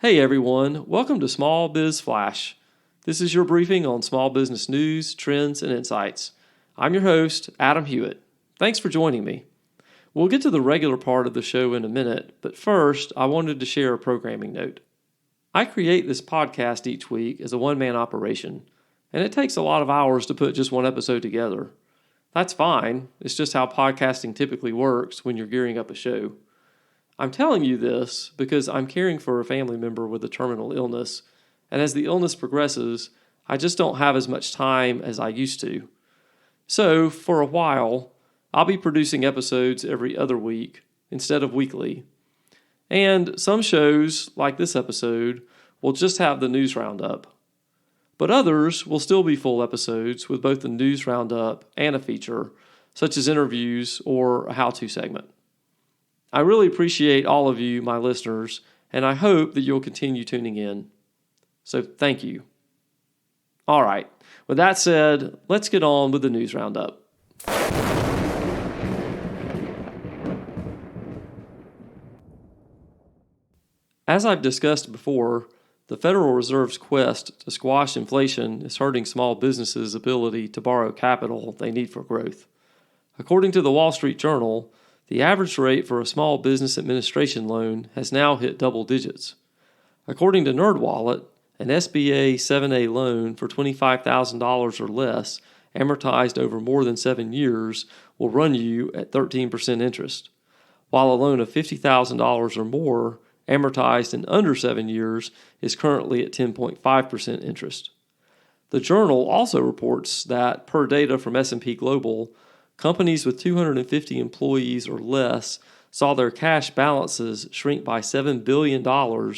Hey everyone, welcome to Small Biz Flash. This is your briefing on small business news, trends, and insights. I'm your host, Adam Hewitt. Thanks for joining me. We'll get to the regular part of the show in a minute, but first, I wanted to share a programming note. I create this podcast each week as a one-man operation, and it takes a lot of hours to put just one episode together. That's fine, it's just how podcasting typically works when you're gearing up a show. I'm telling you this because I'm caring for a family member with a terminal illness, and as the illness progresses, I just don't have as much time as I used to. So, for a while, I'll be producing episodes every other week instead of weekly. And some shows, like this episode, will just have the news roundup. But others will still be full episodes with both the news roundup and a feature, such as interviews or a how-to segment. I really appreciate all of you, my listeners, and I hope that you'll continue tuning in. So thank you. All right, with that said, let's get on with the news roundup. As I've discussed before, the Federal Reserve's quest to squash inflation is hurting small businesses' ability to borrow capital they need for growth. According to the Wall Street Journal, the average rate for a small business administration loan has now hit double digits. According to NerdWallet, an SBA 7A loan for $25,000 or less, amortized over more than 7 years, will run you at 13% interest, while a loan of $50,000 or more, amortized in under 7 years, is currently at 10.5% interest. The Journal also reports that, per data from S&P Global, companies with 250 employees or less saw their cash balances shrink by $7 billion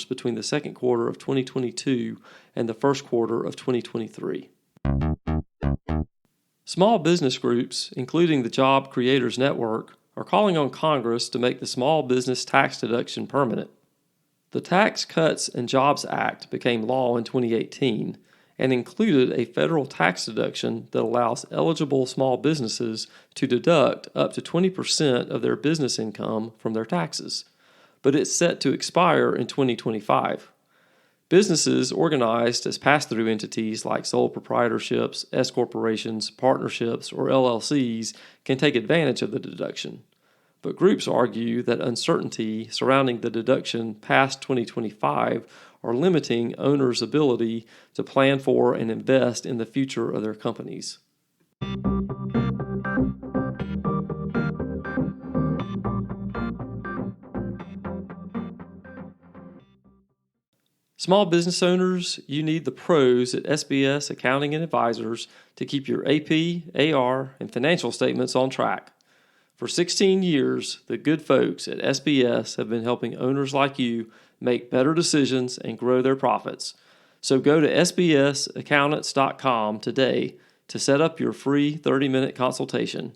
between the second quarter of 2022 and the first quarter of 2023. Small business groups, including the Job Creators Network, are calling on Congress to make the small business tax deduction permanent. The Tax Cuts and Jobs Act became law in 2018 and included a federal tax deduction that allows eligible small businesses to deduct up to 20% of their business income from their taxes, but it's set to expire in 2025. Businesses organized as pass-through entities like sole proprietorships, S corporations, partnerships, or LLCs can take advantage of the deduction. But groups argue that uncertainty surrounding the deduction past 2025 are limiting owners' ability to plan for and invest in the future of their companies. Small business owners, you need the pros at SBS Accounting and Advisors to keep your AP, AR, and financial statements on track. For 16 years, the good folks at SBS have been helping owners like you make better decisions and grow their profits. So go to sbsaccountants.com today to set up your free 30-minute consultation.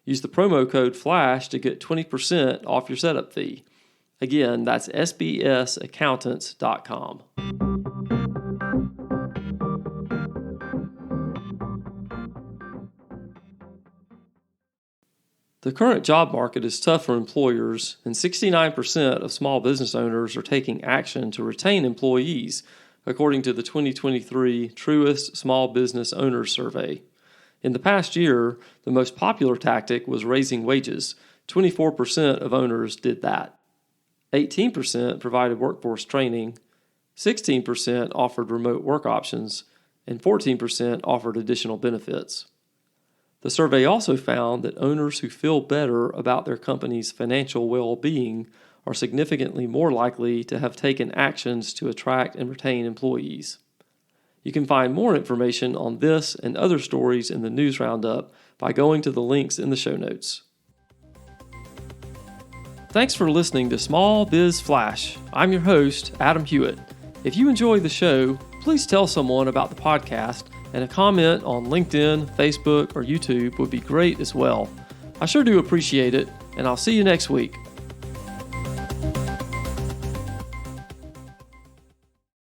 Use the promo code FLASH to get 20% off your setup fee. Again, that's sbsaccountants.com. The current job market is tough for employers, and 69% of small business owners are taking action to retain employees, according to the 2023 Truist Small Business Owners Survey. In the past year, the most popular tactic was raising wages. 24% of owners did that. 18% provided workforce training, 16% offered remote work options, and 14% offered additional benefits. The survey also found that owners who feel better about their company's financial well-being are significantly more likely to have taken actions to attract and retain employees. You can find more information on this and other stories in the news roundup by going to the links in the show notes. Thanks for listening to Small Biz Flash. I'm your host, Adam Hewitt. If you enjoy the show, please tell someone about the podcast, and a comment on LinkedIn, Facebook, or YouTube would be great as well. I sure do appreciate it, and I'll see you next week.